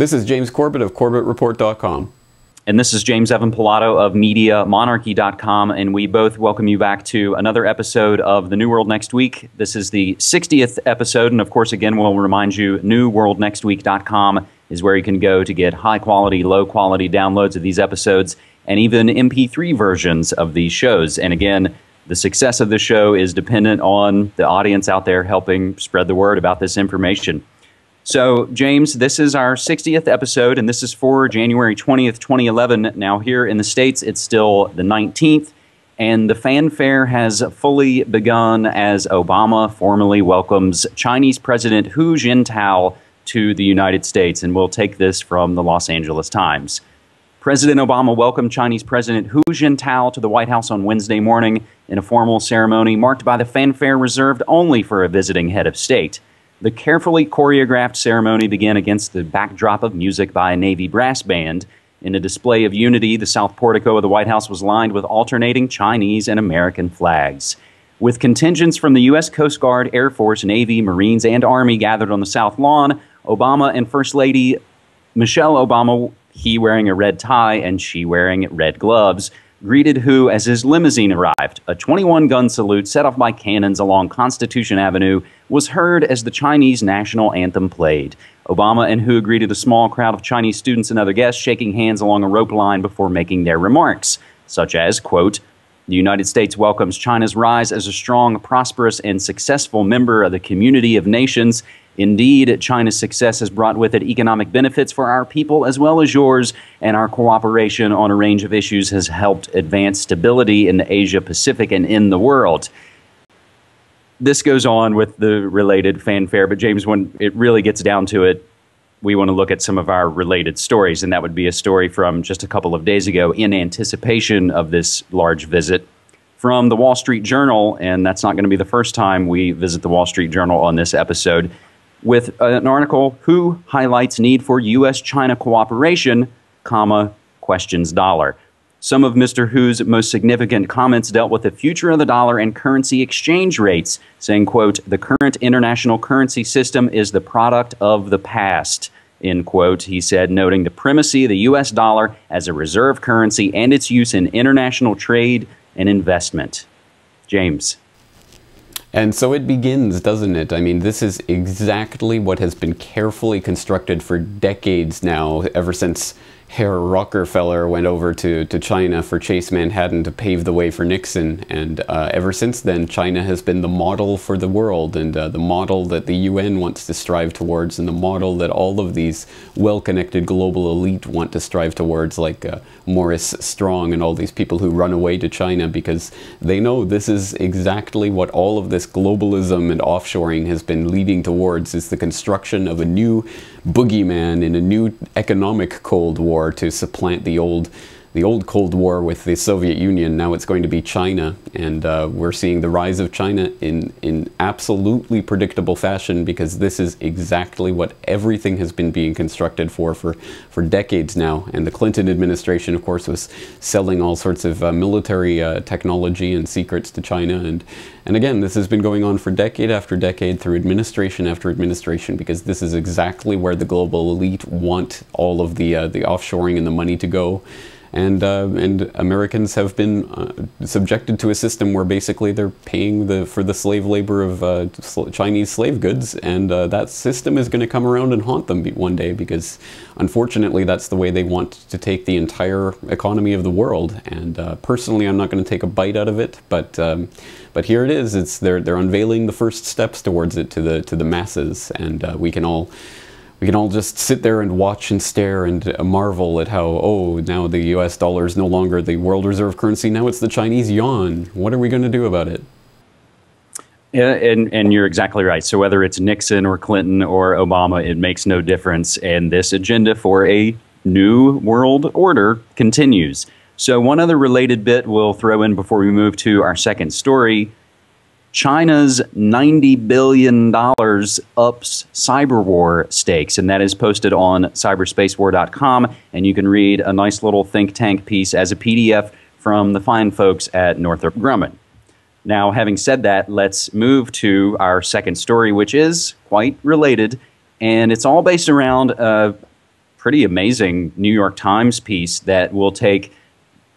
This is James Corbett of CorbettReport.com. And this is James Evan Pilato of MediaMonarchy.com, and we both welcome you back to another episode of The New World Next Week. This is the 60th episode, and of course, again, we'll remind you, NewWorldNextWeek.com is where you can go to get high-quality, low-quality downloads of these episodes, and even MP3 versions of these shows. And again, the success of the show is dependent on the audience out there helping spread the word about this information. So, James, this is our 60th episode, and this is for January 20th, 2011. Now, here in the States, it's still the 19th, and the fanfare has fully begun as Obama formally welcomes Chinese President Hu Jintao to the United States, and we'll take this from the Los Angeles Times. President Obama welcomed Chinese President Hu Jintao to the White House on Wednesday morning in a formal ceremony marked by the fanfare reserved only for a visiting head of state. The carefully choreographed ceremony began against the backdrop of music by a Navy brass band. In a display of unity, the south portico of the White House was lined with alternating Chinese and American flags. With contingents from the U.S. Coast Guard, Air Force, Navy, Marines, and Army gathered on the South Lawn, Obama and First Lady Michelle Obama, he wearing a red tie and she wearing red gloves, greeted Hu as his limousine arrived. A 21-gun salute set off by cannons along Constitution Avenue was heard as the Chinese national anthem played. Obama and Hu greeted a small crowd of Chinese students and other guests, shaking hands along a rope line before making their remarks, such as, quote, "The United States welcomes China's rise as a strong, prosperous, and successful member of the community of nations. Indeed, China's success has brought with it economic benefits for our people as well as yours, and our cooperation on a range of issues has helped advance stability in the Asia-Pacific and in the world." This goes on with the related fanfare, but James, when it really gets down to it, we want to look at some of our related stories, and that would be a story from just a couple of days ago in anticipation of this large visit from the Wall Street Journal, and that's not going to be the first time we visit the Wall Street Journal on this episode, with an article, "Who highlights need for U.S.-China cooperation, comma, questions dollar." Some of Mr. Hu's most significant comments dealt with the future of the dollar and currency exchange rates, saying, quote, "The current international currency system is the product of the past," end quote, he said, noting the primacy of the U.S. dollar as a reserve currency and its use in international trade and investment. James. And so it begins, doesn't it? I mean, this is exactly what has been carefully constructed for decades now, ever since Herr Rockefeller went over to China for Chase Manhattan to pave the way for Nixon. And ever since then, China has been the model for the world, and the model that the UN wants to strive towards, and the model that all of these well-connected global elite want to strive towards, like Maurice Strong and all these people who run away to China because they know this is exactly what all of this globalism and offshoring has been leading towards, is the construction of a new boogeyman in a new economic Cold War to supplant the old Cold War with the Soviet Union. Now it's going to be China, and we're seeing the rise of China in absolutely predictable fashion, because this is exactly what everything has been being constructed for decades now. And the Clinton administration, of course, was selling all sorts of military technology and secrets to China, and again, this has been going on for decade after decade through administration after administration, because this is exactly where the global elite want all of the offshoring and the money to go. And Americans have been subjected to a system where basically they're paying for the slave labor of Chinese slave goods, and that system is going to come around and haunt them one day, because unfortunately that's the way they want to take the entire economy of the world. And personally, I'm not going to take a bite out of it, but here it is. They're unveiling the first steps towards it to the masses, and we can all just sit there and watch and stare and marvel at how, oh, now the US dollar is no longer the world reserve currency, now it's the Chinese yuan. What are we going to do about it? Yeah, and you're exactly right. So whether it's Nixon or Clinton or Obama, it makes no difference. And this agenda for a new world order continues. So one other related bit we'll throw in before we move to our second story. China's $90 billion ups Cyberwar stakes, and that is posted on cyberspacewar.com, and you can read a nice little think tank piece as a PDF from the fine folks at Northrop Grumman. Now, having said that, let's move to our second story, which is quite related, and it's all based around a pretty amazing New York Times piece that we'll take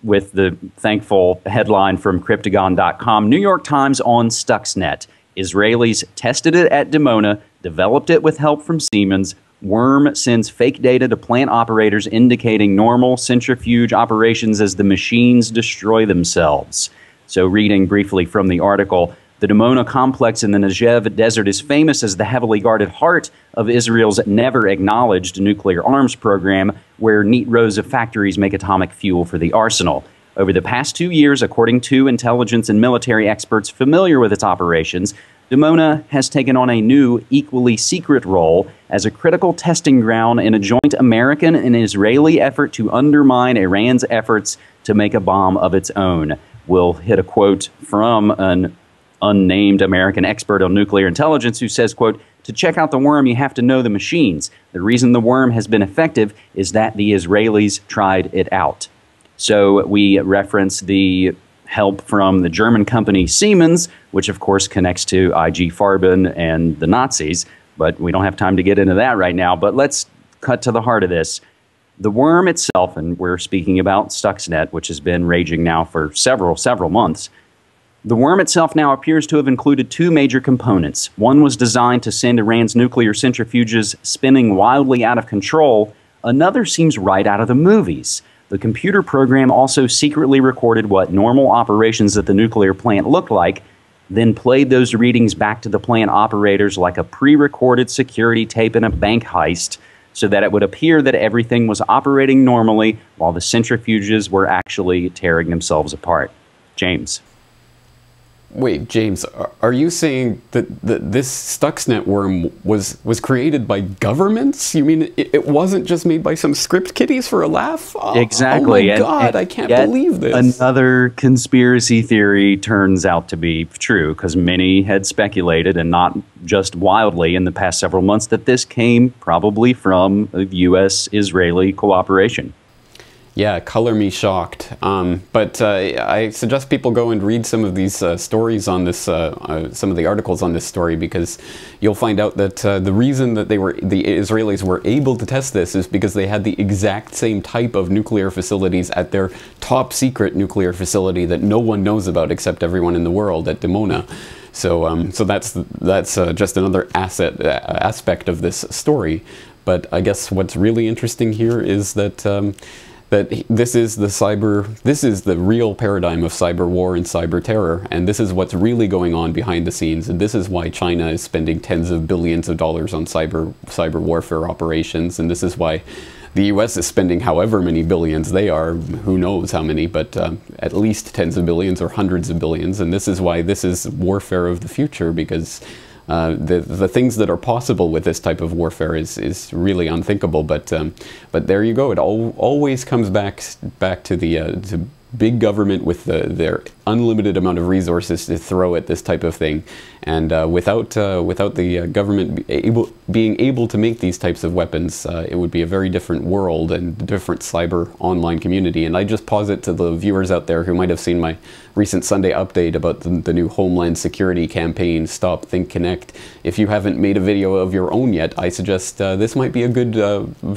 with the thankful headline from Cryptagon.com. New York Times on Stuxnet. Israelis tested it at Dimona, developed it with help from Siemens. Worm sends fake data to plant operators indicating normal centrifuge operations as the machines destroy themselves. So reading briefly from the article, the Dimona complex in the Negev desert is famous as the heavily guarded heart of Israel's never-acknowledged nuclear arms program, where neat rows of factories make atomic fuel for the arsenal. Over the past 2 years, according to intelligence and military experts familiar with its operations, Dimona has taken on a new, equally secret role as a critical testing ground in a joint American and Israeli effort to undermine Iran's efforts to make a bomb of its own. We'll hit a quote from an unnamed American expert on nuclear intelligence who says, quote, "To check out the worm, you have to know the machines. The reason the worm has been effective is that the Israelis tried it out." So we reference the help from the German company Siemens, which of course connects to IG Farben and the Nazis, but we don't have time to get into that right now. But let's cut to the heart of this. The worm itself, and we're speaking about Stuxnet, which has been raging now for several months. The worm itself now appears to have included two major components. One was designed to send Iran's nuclear centrifuges spinning wildly out of control. Another seems right out of the movies. The computer program also secretly recorded what normal operations at the nuclear plant looked like, then played those readings back to the plant operators like a pre-recorded security tape in a bank heist, so that it would appear that everything was operating normally while the centrifuges were actually tearing themselves apart. James. Wait, James, are you saying that this Stuxnet worm was created by governments? You mean it wasn't just made by some script kiddies for a laugh? Oh, exactly. Oh my God, I can't believe this. Another conspiracy theory turns out to be true, because many had speculated, and not just wildly in the past several months, that this came probably from a U.S.-Israeli cooperation. Yeah, color me shocked. But I suggest people go and read some of these stories on this, some of the articles on this story, because you'll find out that the reason that the Israelis were able to test this is because they had the exact same type of nuclear facilities at their top secret nuclear facility that no one knows about except everyone in the world at Dimona. So, so that's just another aspect of this story. But I guess what's really interesting here is that that this is the real paradigm of cyber war and cyber terror, and this is what's really going on behind the scenes, and this is why China is spending tens of billions of dollars on cyber warfare operations, and this is why the US is spending however many billions they are, who knows how many, but at least tens of billions or hundreds of billions, and this is why this is warfare of the future, because the things that are possible with this type of warfare is really unthinkable. But there you go. It always comes back to the to big government with their unlimited amount of resources to throw at this type of thing, and without the government being able to make these types of weapons, it would be a very different world and a different cyber online community. And I just posit to the viewers out there who might have seen my recent Sunday update about the new Homeland Security campaign, Stop, Think, Connect. If you haven't made a video of your own yet, I suggest this might be a good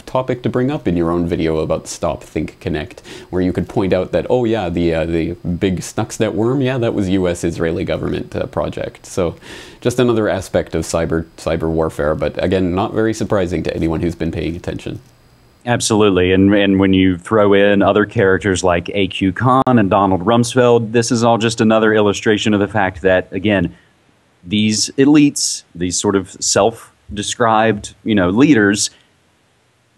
topic to bring up in your own video about Stop, Think, Connect, where you could point out that, oh yeah, the big Stuxnet worm, yeah, that was US-Israeli government project. So just another aspect of cyber warfare, but again, not very surprising to anyone who's been paying attention. Absolutely, and when you throw in other characters like A.Q. Khan and Donald Rumsfeld, this is all just another illustration of the fact that, again, these elites, these sort of self-described, leaders,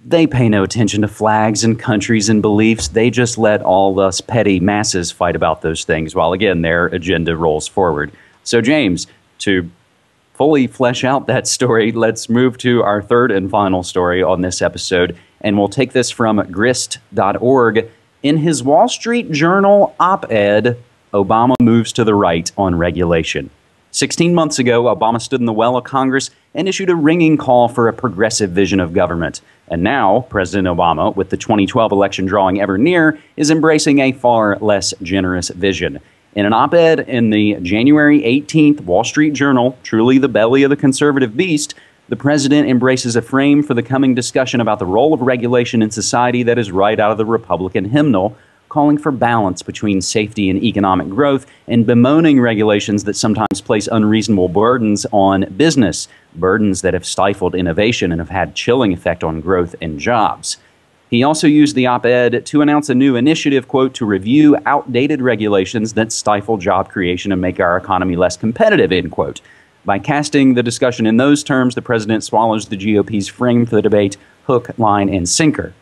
they pay no attention to flags and countries and beliefs. They just let all us petty masses fight about those things while, again, their agenda rolls forward. So, James, to fully flesh out that story, let's move to our third and final story on this episode. And we'll take this from grist.org. In his Wall Street Journal op-ed, Obama moves to the right on regulation. 16 months ago, Obama stood in the well of Congress and issued a ringing call for a progressive vision of government. And now, President Obama, with the 2012 election drawing ever near, is embracing a far less generous vision. In an op-ed in the January 18th Wall Street Journal, truly the belly of the conservative beast, The president embraces a frame for the coming discussion about the role of regulation in society that is right out of the Republican hymnal, calling for balance between safety and economic growth and bemoaning regulations that sometimes place unreasonable burdens on business, burdens that have stifled innovation and have had chilling effect on growth and jobs. He also used the op-ed to announce a new initiative, quote, to review outdated regulations that stifle job creation and make our economy less competitive, end quote. By casting the discussion in those terms, the president swallows the GOP's frame for the debate, hook, line, and sinker.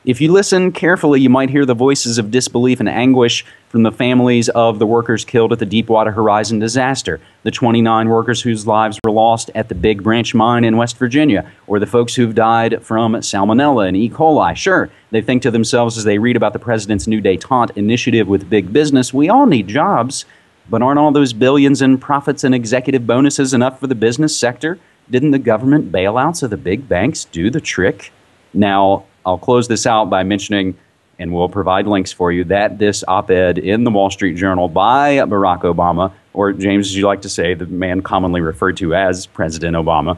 If you listen carefully, you might hear the voices of disbelief and anguish from the families of the workers killed at the Deepwater Horizon disaster, the 29 workers whose lives were lost at the Big Branch mine in West Virginia, or the folks who've died from salmonella and E. coli. Sure, they think to themselves as they read about the president's new détente initiative with big business, we all need jobs, but aren't all those billions in profits and executive bonuses enough for the business sector? Didn't the government bailouts of the big banks do the trick? Now, I'll close this out by mentioning, and we'll provide links for you, that this op-ed in the Wall Street Journal by Barack Obama, or James, as you like to say, the man commonly referred to as President Obama,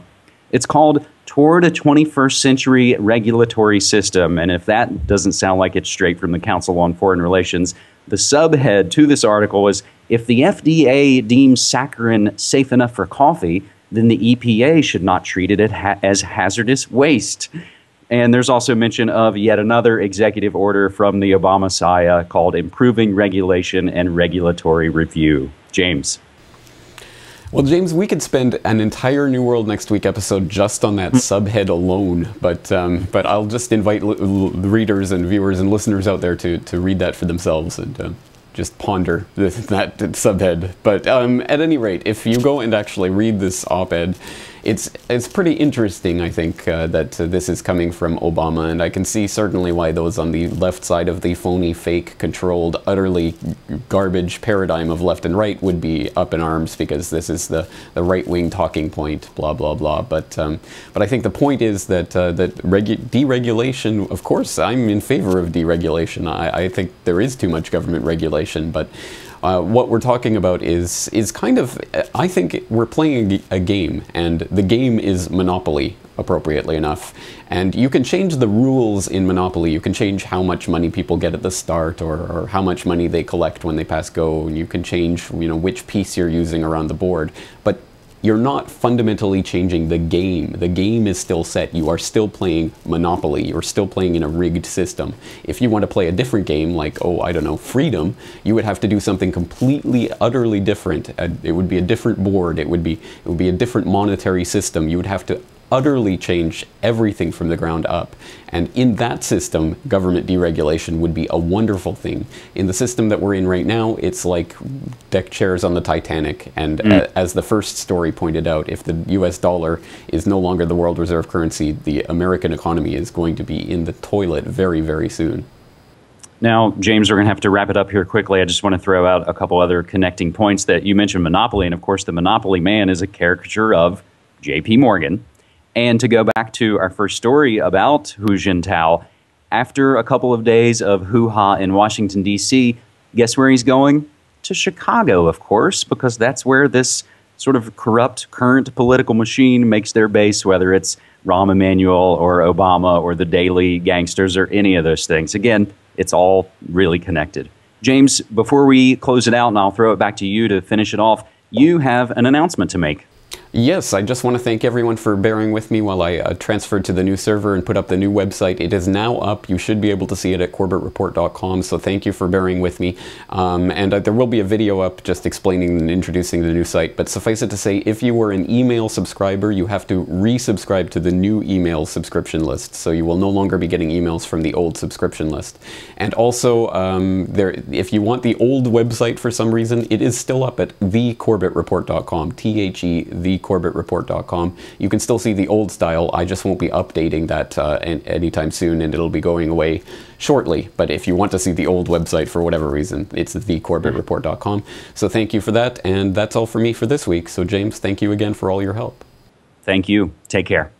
it's called Toward a 21st Century Regulatory System. And if that doesn't sound like it's straight from the Council on Foreign Relations, the subhead to this article is, if the FDA deems saccharin safe enough for coffee, then the EPA should not treat it as hazardous waste. And there's also mention of yet another executive order from the Obama side called Improving Regulation and Regulatory Review. James. Well, James, we could spend an entire New World Next Week episode just on that subhead alone, but I'll just invite readers and viewers and listeners out there to read that for themselves and just ponder that subhead. But at any rate, if you go and actually read this op-ed, it's pretty interesting, I think, that this is coming from Obama, and I can see certainly why those on the left side of the phony, fake, controlled, utterly garbage paradigm of left and right would be up in arms, because this is the right-wing talking point, blah, blah, blah. But I think the point is that, deregulation, of course, I'm in favor of deregulation. I think there is too much government regulation, but what we're talking about is kind of, I think we're playing a game, and the game is Monopoly, appropriately enough. And you can change the rules in Monopoly. You can change how much money people get at the start, or how much money they collect when they pass go, and you can change, which piece you're using around the board. But you're not fundamentally changing the game. The game is still set. You are still playing Monopoly. You're still playing in a rigged system. If you want to play a different game, like, I don't know, Freedom, you would have to do something completely, utterly different. It would be a different board. It would be a different monetary system. You would have to utterly change everything from the ground up. And in that system, government deregulation would be a wonderful thing. In the system that we're in right now, it's like deck chairs on the Titanic. And as the first story pointed out, if the US dollar is no longer the world reserve currency, the American economy is going to be in the toilet very, very soon. Now, James, we're going to have to wrap it up here quickly. I just want to throw out a couple other connecting points that you mentioned Monopoly. And of course, the Monopoly man is a caricature of J.P. Morgan. And to go back to our first story about Hu Jintao, after a couple of days of hoo-ha in Washington, D.C., guess where he's going? To Chicago, of course, because that's where this sort of corrupt current political machine makes their base, whether it's Rahm Emanuel or Obama or the Daily Gangsters or any of those things. Again, it's all really connected. James, before we close it out, and I'll throw it back to you to finish it off, you have an announcement to make. Yes, I just want to thank everyone for bearing with me while I transferred to the new server and put up the new website. It is now up. You should be able to see it at corbettreport.com, so thank you for bearing with me. And there will be a video up just explaining and introducing the new site, but suffice it to say, if you were an email subscriber, you have to resubscribe to the new email subscription list, so you will no longer be getting emails from the old subscription list. And also, if you want the old website for some reason, it is still up at thecorbettreport.com, thecorbettreport.com. You can still see the old style. I just won't be updating that anytime soon, and it'll be going away shortly. But if you want to see the old website for whatever reason, it's thecorbettreport.com. So thank you for that, and that's all for me for this week. So James, thank you again for all your help. Thank you. Take care.